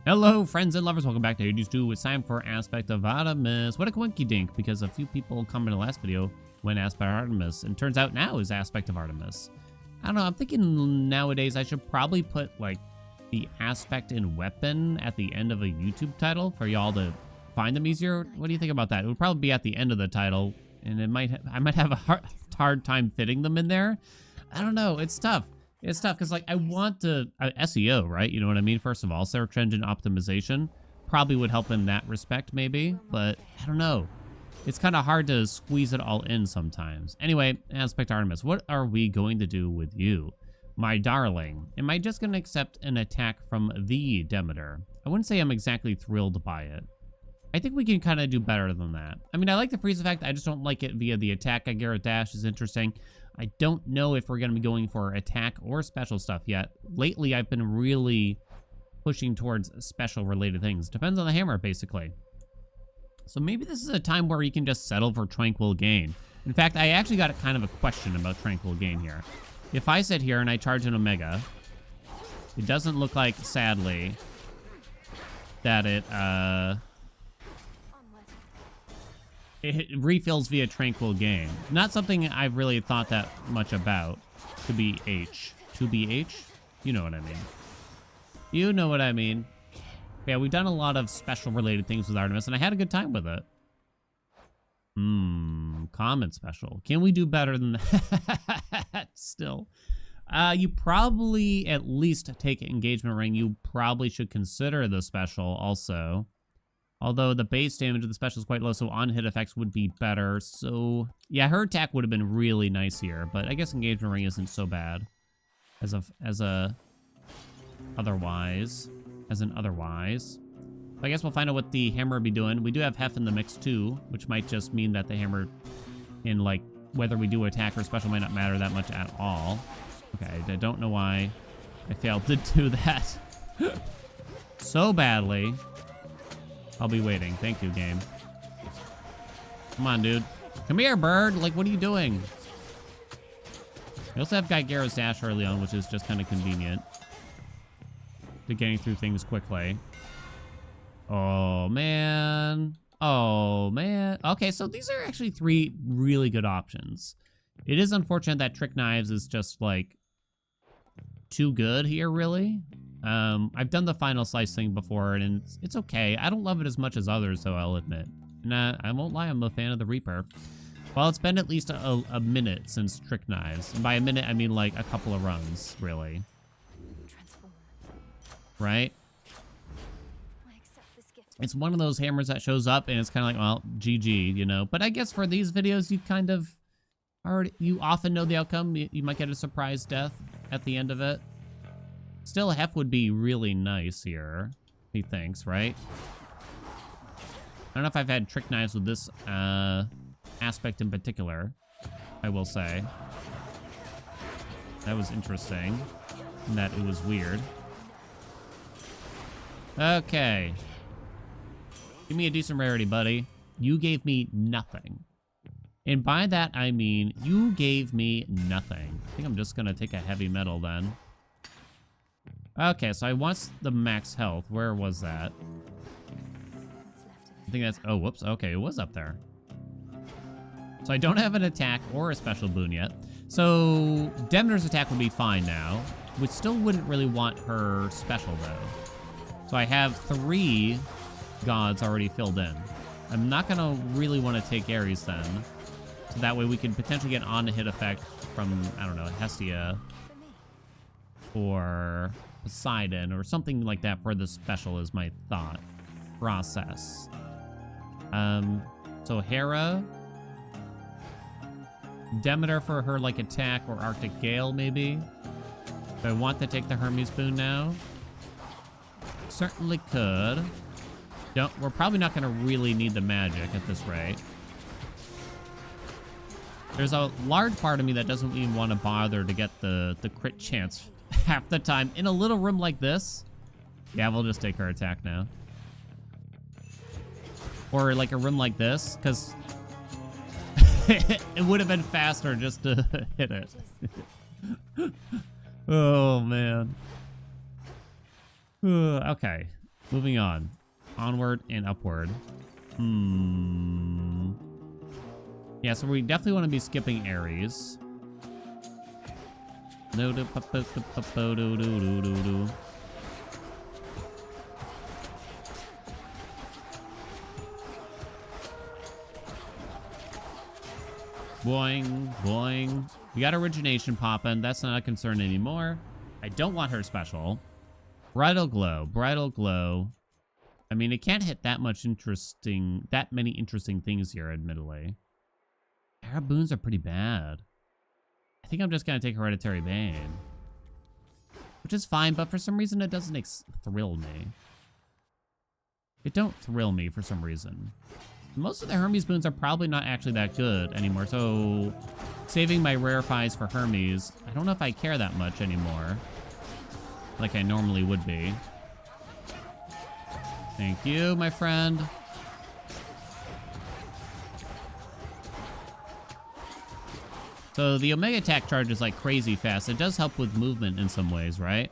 Hello, friends and lovers. Welcome back to Hades 2. It's time for Aspect of Artemis. What a quinky dink, because a few people commented in the last video when Aspect of Artemis, and turns out now is Aspect of Artemis. I don't know, I'm thinking nowadays I should probably put, like, the aspect and weapon at the end of a YouTube title for y'all to find them easier. What do you think about that? It would probably be at the end of the title, and I might have a hard time fitting them in there. I don't know, it's tough. It's tough because, like, I want to SEO, right? You know what I mean? First of all, search engine optimization probably would help in that respect, maybe. But I don't know. It's kind of hard to squeeze it all in sometimes. Anyway, Aspect Artemis, what are we going to do with you, my darling? Am I just going to accept an attack from the Demeter? I wouldn't say I'm exactly thrilled by it. I think we can kind of do better than that. I mean, I like the freeze effect. I just don't like it via the attack. I Garrett Dash is interesting. I don't know if we're going to be going for attack or special stuff yet. Lately, I've been really pushing towards special related things. Depends on the hammer, basically. So maybe this is a time where you can just settle for Tranquil Gain. In fact, I actually got kind of a question about Tranquil Gain here. If I sit here and I charge an Omega, it doesn't look like, sadly, that it refills via Tranquil Gain. Not something I've really thought that much about. To be H. To be H? You know what I mean. You know what I mean. Yeah, we've done a lot of special related things with Artemis, and I had a good time with it. Common special. Can we do better than that still? You probably at least take Engagement Ring. You probably should consider the special also. Although the base damage of the special is quite low, so on-hit effects would be better. So, yeah, her attack would have been really nice here. But I guess Engagement Ring isn't so bad as an otherwise. But I guess we'll find out what the hammer will be doing. We do have Hef in the mix, too, which might just mean that the hammer, in, like, whether we do attack or special might not matter that much at all. Okay, I don't know why I failed to do that so badly. I'll be waiting. Thank you, game. Come on, dude. Come here, bird. Like, what are you doing? We also have Gyara's Dash early on, which is just kind of convenient to getting through things quickly. Oh, man. Oh, man. Okay, so these are actually three really good options. It is unfortunate that Trick Knives is just, like, too good here, really. I've done the Final Slice thing before, and it's okay. I don't love it as much as others, though, I'll admit. Nah, I won't lie, I'm a fan of the Reaper. Well, it's been at least a minute since Trick Knives. And by a minute, I mean, like, a couple of runs, really. Right? It's one of those hammers that shows up, and it's kind of like, well, GG, you know? But I guess for these videos, you kind of you often know the outcome. You might get a surprise death at the end of it. Still, Hef would be really nice here, he thinks, right? I don't know if I've had Trick Knives with this aspect in particular, I will say. That was interesting, in that it was weird. Okay. Give me a decent rarity, buddy. You gave me nothing. And by that, I mean, you gave me nothing. I think I'm just going to take a heavy metal then. Okay, so I want the max health. Where was that? I think that's... Oh, whoops. Okay, it was up there. So I don't have an attack or a special boon yet. So Demeter's attack would be fine now. We still wouldn't really want her special, though. So I have 3 gods already filled in. I'm not going to really want to take Ares then. So that way we can potentially get on-hit effect from, I don't know, Hestia or Poseidon or something like that for the special is my thought process. So Hera, Demeter for her like attack or Arctic Gale maybe. Do I want to take the Hermes boon now? Certainly could. We're probably not going to really need the magic at this rate. There's a large part of me that doesn't even want to bother to get the crit chance half the time. In a little room like this, yeah, we'll just take our attack now. Or like a room like this, because it would have been faster just to hit it. Oh, man. Okay. Moving on. Onward and upward. Yeah, so we definitely want to be skipping Ares. Boing, boing. We got origination popping. That's not a concern anymore. I don't want her special. Bridal glow, bridal glow. I mean, it can't hit that many interesting things here, admittedly. Arab boons are pretty bad. I think I'm just gonna take Hereditary Bane. Which is fine, but for some reason it doesn't thrill me. It don't thrill me for some reason. Most of the Hermes boons are probably not actually that good anymore, so saving my rarefies for Hermes, I don't know if I care that much anymore. Like I normally would be. Thank you, my friend. So the Omega attack charge is like crazy fast. It does help with movement in some ways, right?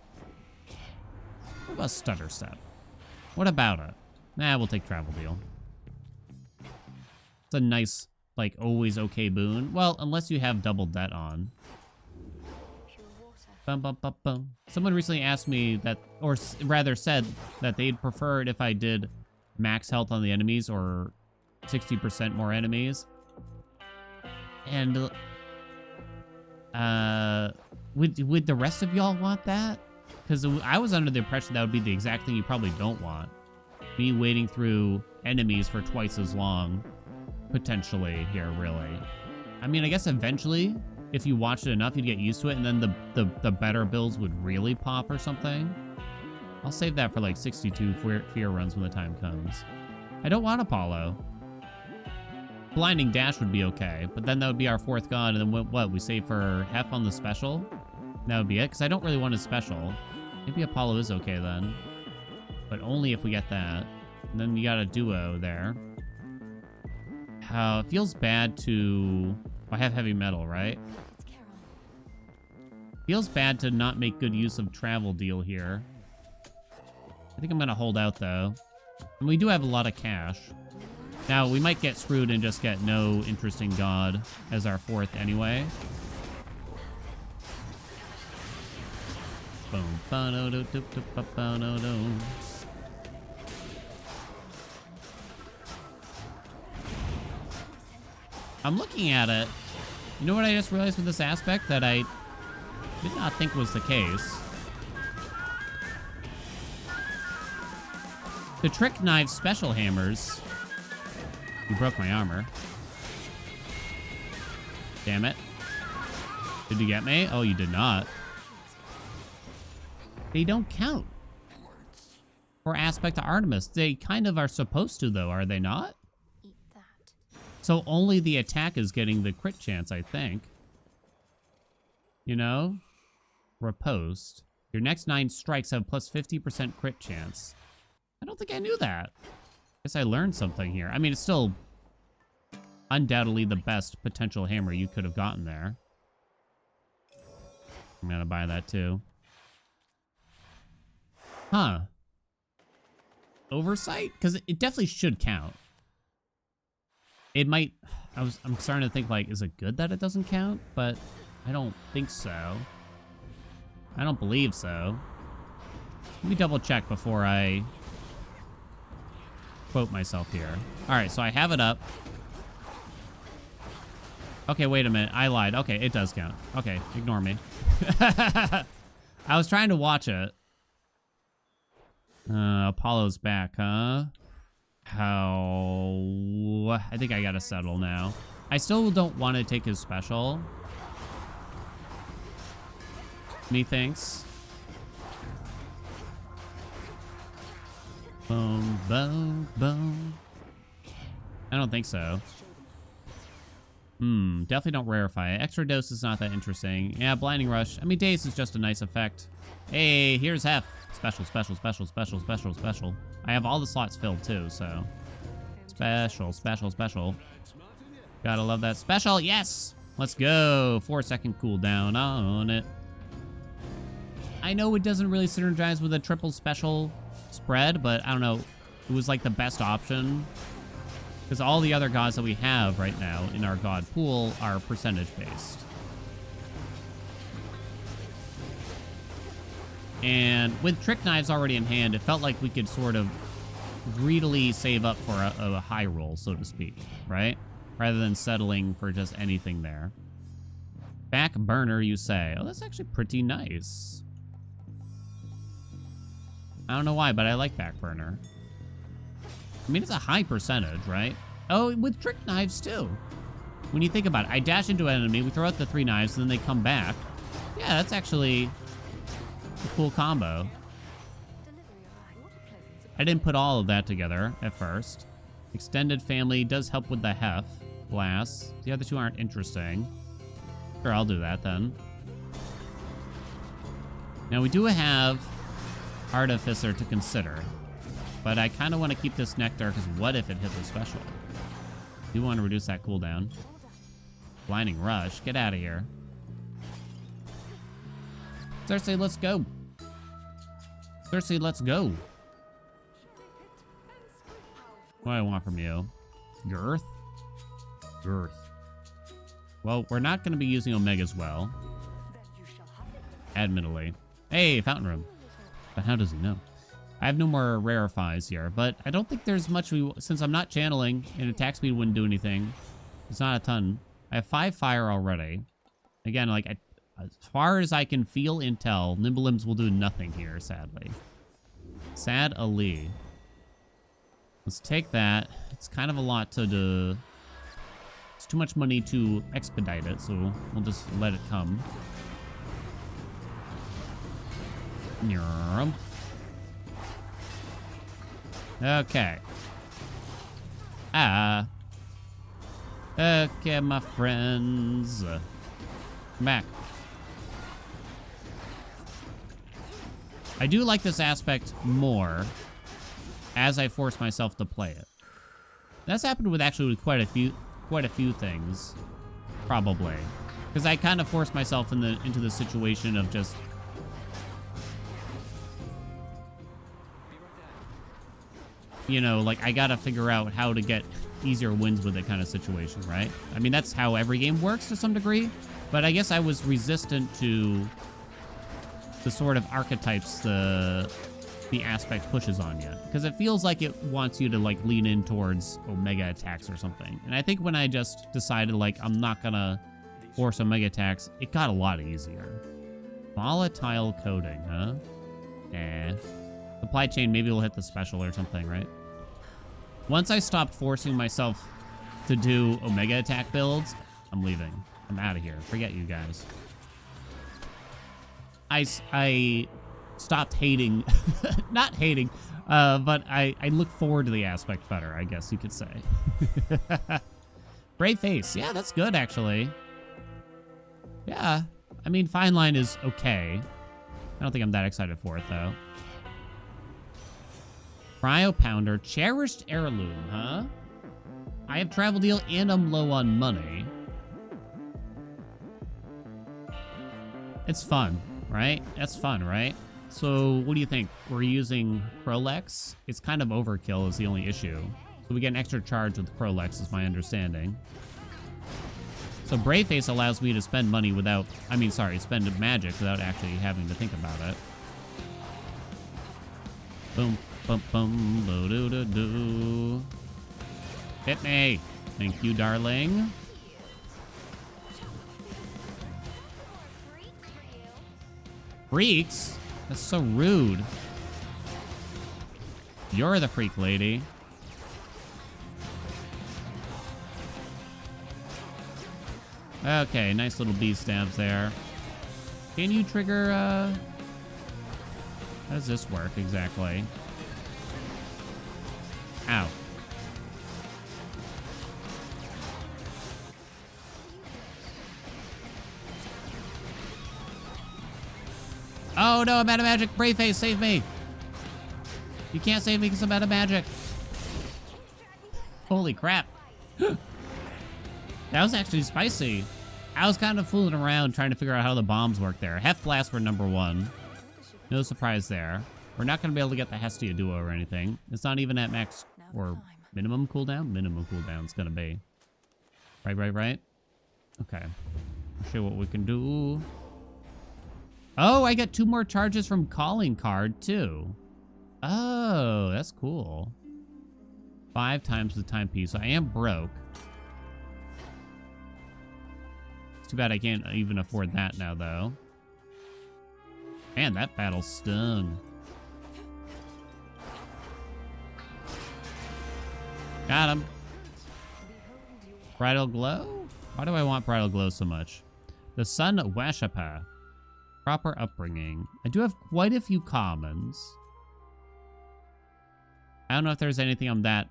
What about Stutter Step? What about it? Nah, we'll take Travel Deal. It's a nice, like, always okay boon. Well, unless you have double debt on. Bum, bum, bum, bum. Someone recently asked me that, or rather said that they'd prefer it if I did max health on the enemies or 60% more enemies. And would the rest of y'all want that? Because I was under the impression that would be the exact thing you probably don't want. Me waiting through enemies for twice as long, potentially here, really. I mean, I guess eventually, if you watched it enough, you'd get used to it, and then the better builds would really pop or something. I'll save that for like 62 fear runs when the time comes. I don't want Apollo. Blinding Dash would be okay, but then that would be our fourth god, and then what? We save for Hef on the special? That would be it, because I don't really want his special. Maybe Apollo is okay then. But only if we get that. And then you got a duo there. It feels bad to... I have heavy metal, right? Feels bad to not make good use of Travel Deal here. I think I'm going to hold out, though. And we do have a lot of cash. Now, we might get screwed and just get no interesting god as our fourth anyway. Boom. I'm looking at it. You know what I just realized with this aspect that I did not think was the case? The Trick Knife special hammers. You broke my armor. Damn it. Did you get me? Oh, you did not. They don't count for aspect to Artemis. They kind of are supposed to, though, are they not? Eat that. So only the attack is getting the crit chance, I think. You know? Riposte. Your next 9 strikes have plus 50% crit chance. I don't think I knew that. Guess I learned something here. I mean, it's still undoubtedly the best potential hammer you could have gotten there. I'm gonna buy that too. Huh. Oversight? Because it definitely should count. It might... I'm starting to think, like, is it good that it doesn't count? But I don't think so. I don't believe so. Let me double check before I quote myself here. Alright, so I have it up. Okay, wait a minute. I lied. Okay, it does count. Okay, ignore me. I was trying to watch it. Apollo's back, huh? How... I think I gotta settle now. I still don't want to take his special. Methinks. Boom, boom, boom. I don't think so. Definitely don't rarefy it. Extra dose is not that interesting. Yeah, Blinding Rush. I mean, Daze is just a nice effect. Hey, here's Hef. Special, special, special, special, special, special. I have all the slots filled too, so. Special, special, special. Gotta love that special. Yes! Let's go. 4-second cooldown on it. I know it doesn't really synergize with a triple special, spread, but I don't know. It was like the best option. Because all the other gods that we have right now in our god pool are percentage based. And with trick knives already in hand, it felt like we could sort of greedily save up for a high roll, so to speak, right? Rather than settling for just anything there. Back burner, you say. Oh, that's actually pretty nice. I don't know why, but I like back burner. I mean, it's a high percentage, right? Oh, with trick knives, too. When you think about it, I dash into an enemy, we throw out the 3 knives, and then they come back. Yeah, that's actually a cool combo. I didn't put all of that together at first. Extended family does help with the hef blasts. The other 2 aren't interesting. Sure, I'll do that then. Now, we do have Artificer to consider. But I kind of want to keep this Nectar, because what if it hits a special? I do want to reduce that cooldown. Blinding Rush. Get out of here. Cersei, let's go. Cersei, let's go. What do I want from you? Girth? Girth. Well, we're not going to be using Omega as well. Admittedly. Hey, Fountain Room. But how does he know? I have no more rarefies here, but I don't think there's much since I'm not channeling and attack speed wouldn't do anything. It's not a ton. I have 5 fire already. Again, like, as far as I can feel and tell, Nimble Limbs will do nothing here, sadly. Sad Ali. Let's take that. It's kind of a lot to do. It's too much money to expedite it, so we'll just let it come. Okay. Okay, my friends. Come back. I do like this aspect more as I force myself to play it. That's happened with actually quite a few things, probably, because I kind of forced myself into the situation of just. You know, like, I gotta figure out how to get easier wins with it kind of situation, right? I mean, that's how every game works to some degree, but I guess I was resistant to the sort of archetypes the aspect pushes on you, because it feels like it wants you to, like, lean in towards Omega attacks or something. And I think when I just decided, like, I'm not gonna force Omega attacks, it got a lot easier. Volatile coding, huh? Eh. Supply chain, maybe we'll hit the special or something, right? Once I stop forcing myself to do Omega attack builds, I'm leaving. I'm out of here. Forget you guys. I stopped hating, not hating, but I look forward to the aspect better, I guess you could say. Brave Face. Yeah, that's good, actually. Yeah. I mean, Fine Line is okay. I don't think I'm that excited for it, though. Cryo Pounder, cherished heirloom, huh? I have travel deal and I'm low on money. It's fun, right? That's fun, right? So what do you think? We're using Crolex. It's kind of overkill is the only issue. So we get an extra charge with Crolex is my understanding. So Brave Face allows me to spend money without, spend magic without actually having to think about it. Boom. Bum bum do do do do. Hit me. Thank you, darling. Freaks? That's so rude. You're the freak lady. Okay, nice little bee stabs there. Can you trigger, how does this work exactly? Ow. Oh no, I'm out of magic. Brave Face, save me. You can't save me because I'm out of magic. Holy crap. That was actually spicy. I was kind of fooling around trying to figure out how the bombs work there. Hef blasts were number 1. No surprise there. We're not going to be able to get the Hestia duo or anything. It's not even at max or minimum cooldown. Minimum cooldown's going to be. Right. Okay. Show you what we can do. Oh, I got 2 more charges from calling card, too. Oh, that's cool. 5 times the timepiece. So I am broke. It's too bad I can't even afford that now, though. Man, that battle stung. Got him. Bridal glow? Why do I want bridal glow so much? The Sun Washapa. Proper upbringing. I do have quite a few commons. I don't know if there's anything I'm that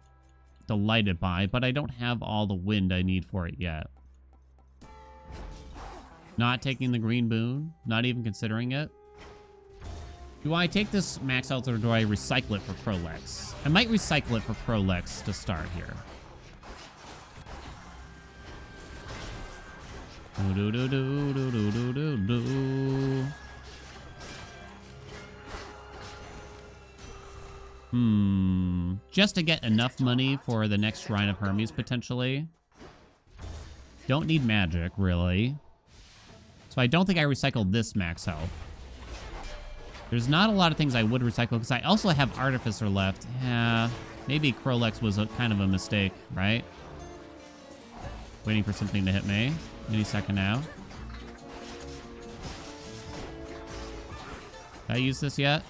delighted by, but I don't have all the wind I need for it yet. Not taking the green boon. Not even considering it. Do I take this max out or do I recycle it for Prolex? I might recycle it for Prolex to start here. Just to get enough money for the next Shrine of Hermes, potentially. Don't need magic, really. So I don't think I recycled this max health. There's not a lot of things I would recycle, because I also have Artificer left. Yeah, maybe Prolex was kind of a mistake, right? Waiting for something to hit me. Any second now. Did I use this yet?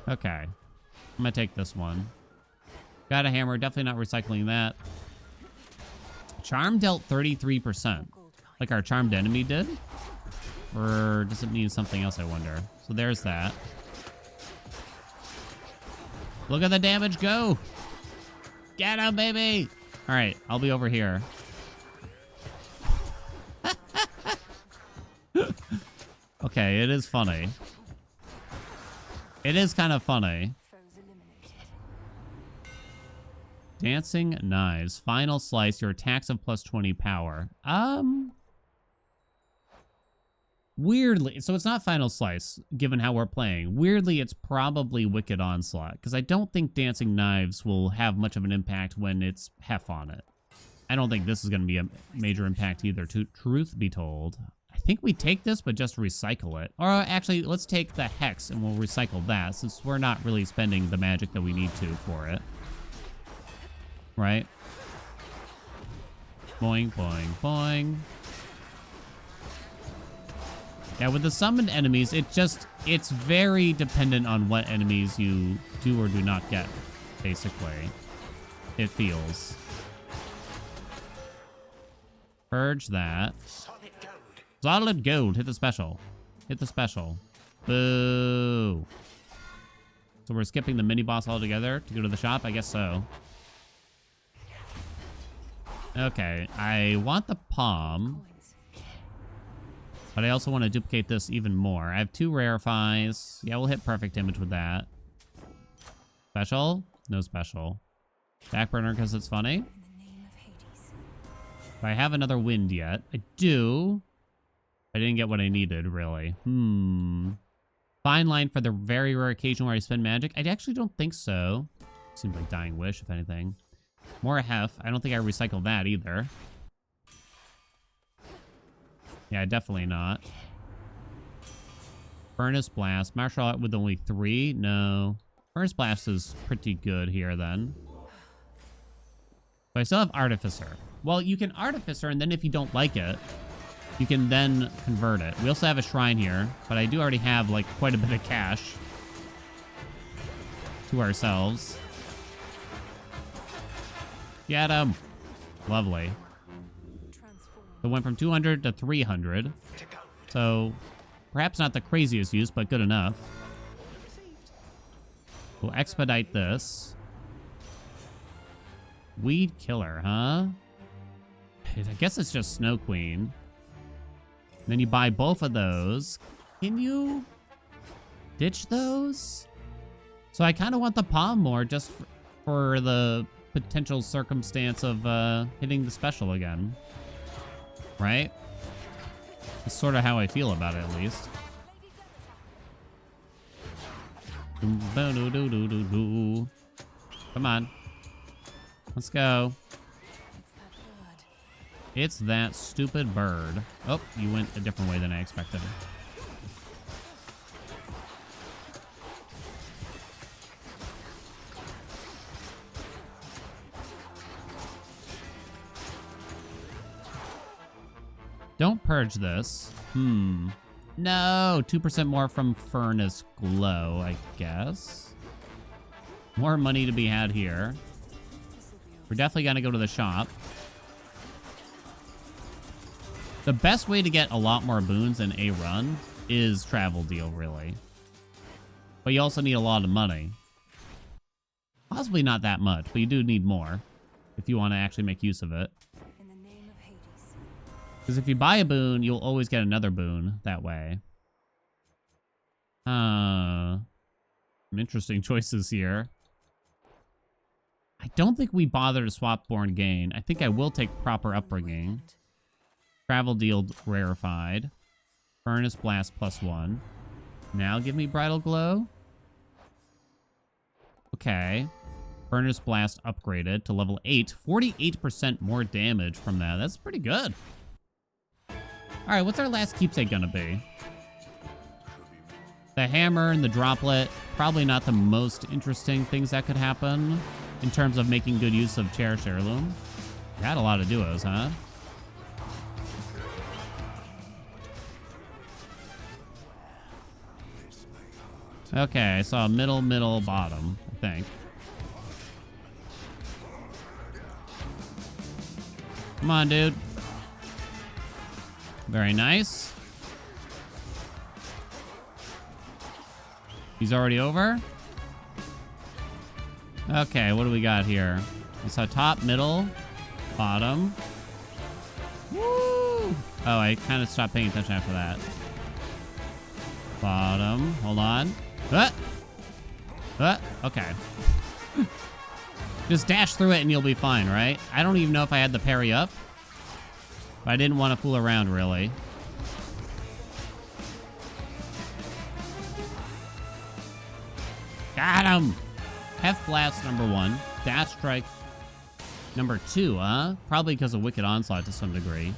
Okay. I'm gonna take this one. Got a hammer. Definitely not recycling that. Charm dealt 33%. Like our charmed enemy did? Or does it mean something else, I wonder? So there's that. Look at the damage go! Get him, baby! Alright, I'll be over here. Okay, it is funny. It is kind of funny. Dancing Knives. Final Slice. Your attacks of plus 20 power. Weirdly, so it's not Final Slice, given how we're playing. Weirdly, it's probably Wicked Onslaught, because I don't think Dancing Knives will have much of an impact when it's Hef on it. I don't think this is going to be a major impact either, to truth be told. I think we take this, but just recycle it. Or actually, let's take the Hex, and we'll recycle that, since we're not really spending the magic that we need to for it. Right? Boing, boing, boing. Yeah, with the summoned enemies, it's very dependent on what enemies you do or do not get, basically. It feels. Purge that. Solid gold. Hit the special. Hit the special. Boo. So we're skipping the mini-boss altogether to go to the shop? I guess so. Okay, I want the palm. But I also want to duplicate this even more. I have 2 rarefies. Yeah, we'll hit perfect image with that. Special? No special. Backburner because it's funny. Do I have another wind yet? I do. I didn't get what I needed, really. Fine line for the very rare occasion where I spend magic. I actually don't think so. Seems like Dying Wish, if anything. More Hef. I don't think I recycled that either. Yeah, definitely not. Furnace Blast. Martial Art with only 3? No. Furnace Blast is pretty good here, then. But I still have Artificer. Well, you can Artificer, and then if you don't like it, you can then convert it. We also have a Shrine here, but I do already have, like, quite a bit of cash to ourselves. Get him! Lovely. So it went from 200 to 300. So, perhaps not the craziest use, but good enough. We'll expedite this. Weed Killer, huh? I guess it's just Snow Queen. And then you buy both of those. Can you ditch those? So I kind of want the palm more just for the potential circumstance of hitting the special again. Right? That's sort of how I feel about it, at least. Come on. Let's go. It's that stupid bird. Oh, you went a different way than I expected. Don't purge this. No, 2% more from Furnace Glow, I guess. More money to be had here. We're definitely gonna go to the shop. The best way to get a lot more boons in a run is travel deal, really. But you also need a lot of money. Possibly not that much, but you do need more if you want to actually make use of it. Because if you buy a boon, you'll always get another boon that way. Some interesting choices here. I don't think we bother to swap Born Gain. I think I will take Proper Upbringing. Travel deal rarefied. Furnace Blast +1. Now give me Bridal Glow. Okay. Furnace Blast upgraded to level 8. 48% more damage from that. That's pretty good. Alright, what's our last keepsake gonna be? The hammer and the droplet. Probably not the most interesting things that could happen in terms of making good use of Cherished Heirloom. Got a lot of duos, huh? Okay, I saw middle, bottom, I think. Come on, dude. Very nice. He's already over. Okay, what do we got here? I saw top, middle, bottom. Woo! Oh, I kind of stopped paying attention after that. Bottom. Hold on. Okay. Just dash through it and you'll be fine, right? I don't even know if I had the parry up. But I didn't want to fool around, really. Got him! Hef Blast #1. Dash Strike #2, huh? Probably because of Wicked Onslaught to some degree.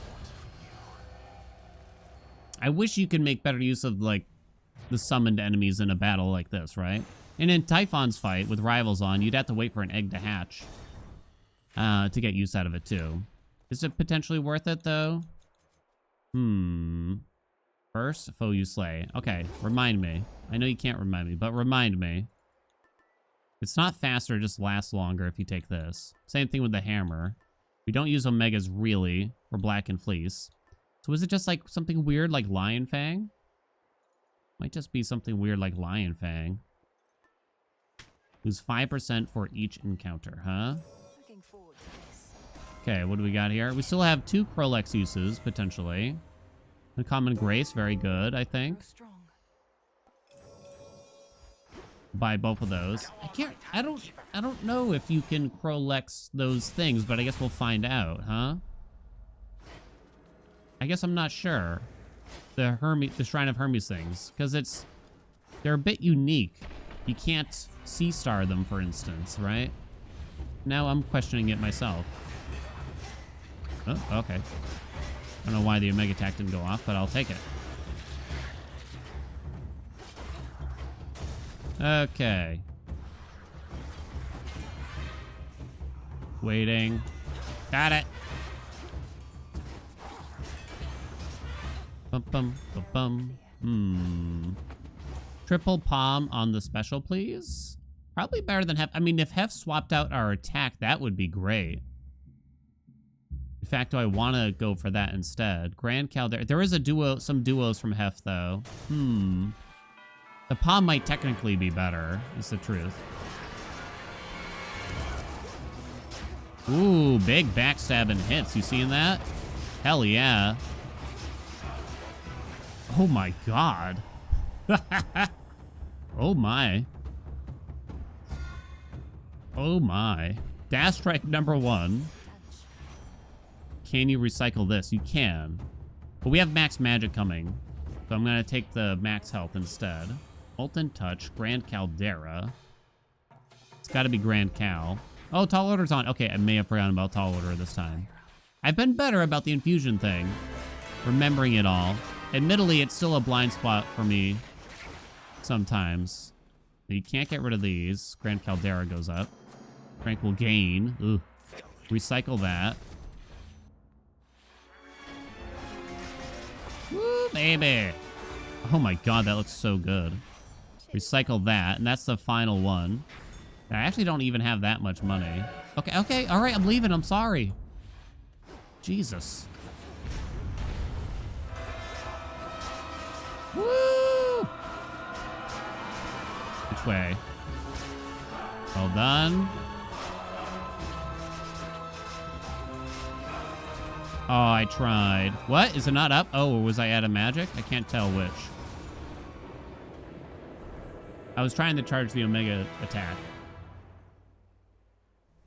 I wish you could make better use of, like, the summoned enemies in a battle like this, right? And in Typhon's fight with rivals on, you'd have to wait for an egg to hatch to get use out of it, too. Is it potentially worth it, though? First, foe you slay. Okay, remind me. I know you can't remind me, but remind me. It's not faster, it just lasts longer if you take this. Same thing with the hammer. We don't use Omegas, really, or Black and Fleece. So is it just, like, something weird like Lion Fang? Might just be something weird like Lion Fang. Lose 5% for each encounter, huh? Okay, what do we got here? We still have 2 Crolex uses, potentially. Uncommon Grace, very good, I think. Buy both of those. I don't know if you can Crolex those things, but I guess we'll find out, huh? I guess I'm not sure. The Shrine of Hermes things, because they're a bit unique. You can't C-star them, for instance, right? Now I'm questioning it myself. Oh, okay. I don't know why the Omega attack didn't go off, but I'll take it. Okay. Waiting. Got it. Triple palm on the special, please. Probably better than Hef. I mean, if Hef swapped out our attack, that would be great. In fact, do I want to go for that instead? Grand Caldera. There is a duo, some duos from Hef, though. The palm might technically be better, is the truth. Ooh, big backstabbing hits. You seeing that? Hell yeah. Oh my god. Oh my. Oh my. Dash Strike #1. Can you recycle this? You can. But we have max magic coming. So I'm going to take the max health instead. Molten Touch, Grand Caldera. It's got to be Grand Cal. Oh, Tall Order's on. Okay, I may have forgotten about Tall Order this time. I've been better about the infusion thing. Remembering it all. Admittedly, it's still a blind spot for me sometimes. You can't get rid of these. Grand Caldera goes up. Frank will gain. Ooh. Recycle that. Woo, baby. Oh my god, that looks so good. Recycle that, and that's the final one. I actually don't even have that much money. Okay, all right, I'm leaving. I'm sorry. Jesus. Woo! Which way? Well done. Oh, I tried. What? Is it not up? Oh, or was I out of magic? I can't tell which. I was trying to charge the Omega attack.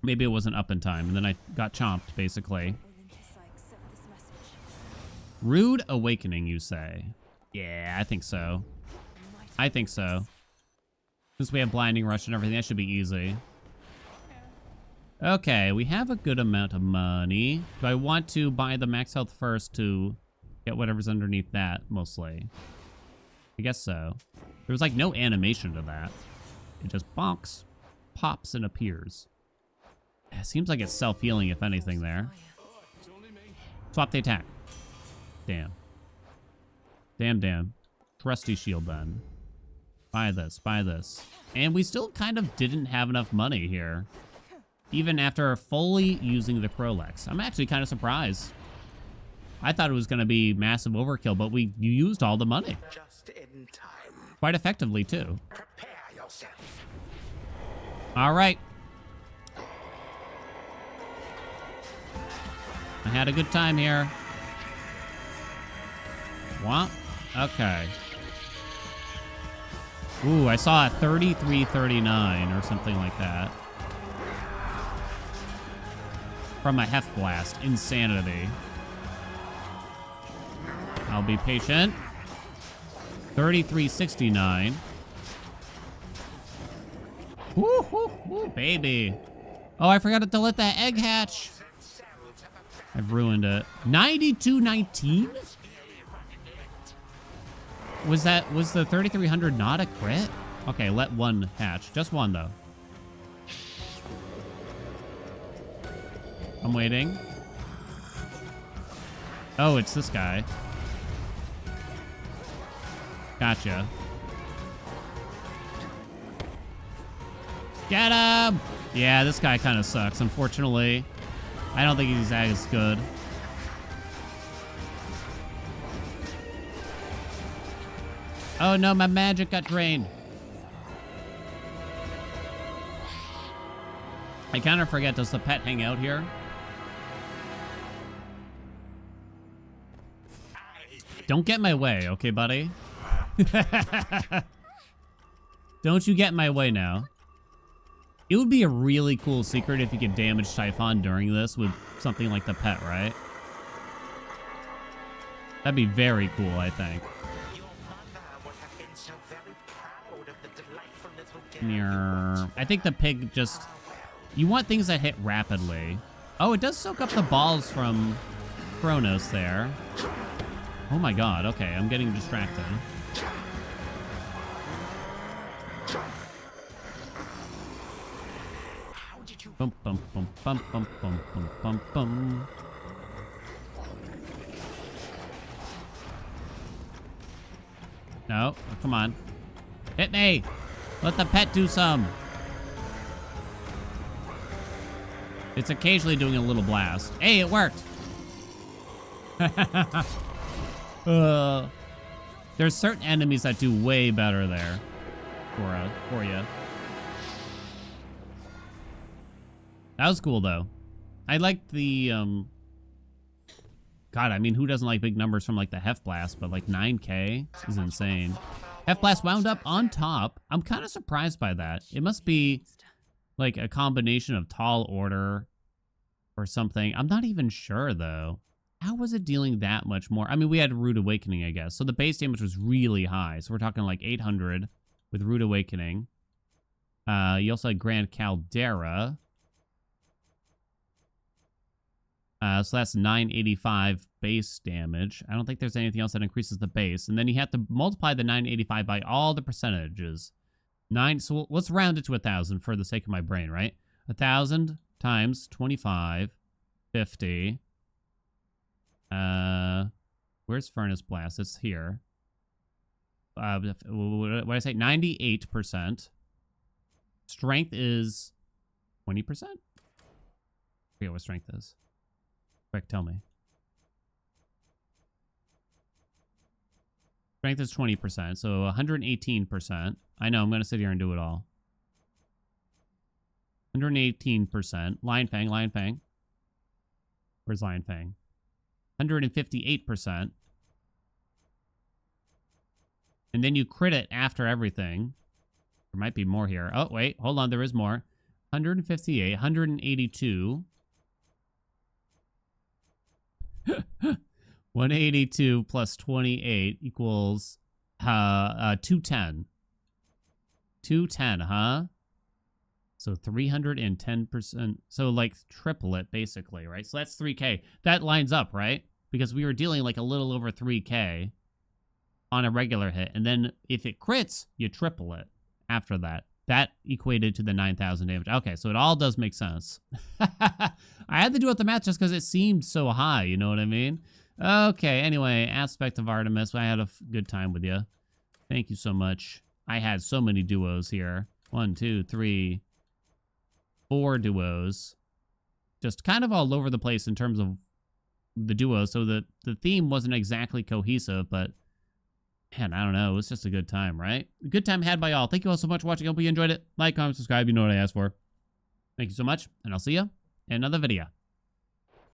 Maybe it wasn't up in time, and then I got chomped, basically. Rude Awakening, you say? Yeah, I think so. I think so. Since we have Blinding Rush and everything, that should be easy. Okay, we have a good amount of money. Do I want to buy the max health first to get whatever's underneath that, mostly? I guess so. There was like no animation to that. It just bonks, pops, and appears. It seems like it's self-healing, if anything, there. Swap the attack. Damn. Damn. Trusty shield, then. Buy this, buy this. And we still kind of didn't have enough money here. Even after fully using the Prolex. I'm actually kind of surprised. I thought it was going to be massive overkill, but you used all the money. Just in time. Quite effectively, too. Prepare yourself. All right. I had a good time here. What? Okay. Ooh, I saw a 3339 or something like that. From a Heft Blast. Insanity. I'll be patient. 3369. Woo, baby. Oh, I forgot to let that egg hatch. I've ruined it. 9219? Was the 3300 not a crit? Okay, let one hatch. Just one, though. I'm waiting. Oh, it's this guy. Gotcha. Get him! Yeah, this guy kind of sucks, unfortunately. I don't think he's as good. Oh no, my magic got drained. I kind of forget, does the pet hang out here? Don't get in my way, okay, buddy? Don't you get in my way now. It would be a really cool secret if you could damage Typhon during this with something like the pet, right? That'd be very cool, I think. I think the pig just... You want things that hit rapidly. Oh, it does soak up the balls from Kronos there. Oh my god, okay, I'm getting distracted. Bum, bum, bum, bum, bum, bum, bum, bum, bum. No, oh, come on. Hit me! Let the pet do some. It's occasionally doing a little blast. Hey, it worked! There's certain enemies that do way better there for you. That was cool, though. I liked the, God, I mean, who doesn't like big numbers from, like, the Heft Blast? But, like, 9K is insane. Heft Blast wound up on top. I'm kind of surprised by that. It must be, like, a combination of Tall Order or something. I'm not even sure, though. How was it dealing that much more? I mean, we had Rude Awakening, I guess. So the base damage was really high. So we're talking, like, 800. with Rude Awakening. You also had Grand Caldera. So that's 985 base damage. I don't think there's anything else that increases the base. And then you have to multiply the 985 by all the percentages. So let's round it to 1,000 for the sake of my brain, right? 1,000 times 25, 50. Where's Furnace Blast? It's here. What did I say? 98%. Strength is 20%? I forget what strength is. Quick, tell me. Strength is 20%, so 118%. I know, I'm going to sit here and do it all. 118%. Lion Fang, Lion Fang. Where's Lion Fang? 158%. And then you crit it after everything. There might be more here. Oh, wait. Hold on. There is more. 158. 182. 182 plus 28 equals 210. 210, huh? So 310%. So like triple it basically, right? So that's 3K. That lines up, right? Because we were dealing like a little over 3K on a regular hit. And then if it crits, you triple it after that. That equated to the 9,000 damage. Okay, so it all does make sense. I had to do it the math just because it seemed so high, you know what I mean? Okay, anyway, Aspect of Artemis. I had a good time with you. Thank you so much. I had so many duos here. 1, 2, 3, 4 duos. Just kind of all over the place in terms of the duos. So the theme wasn't exactly cohesive, but man, I don't know. It was just a good time, right? A good time had by all. Thank you all so much for watching. I hope you enjoyed it. Like, comment, subscribe. You know what I asked for. Thank you so much, and I'll see you in another video.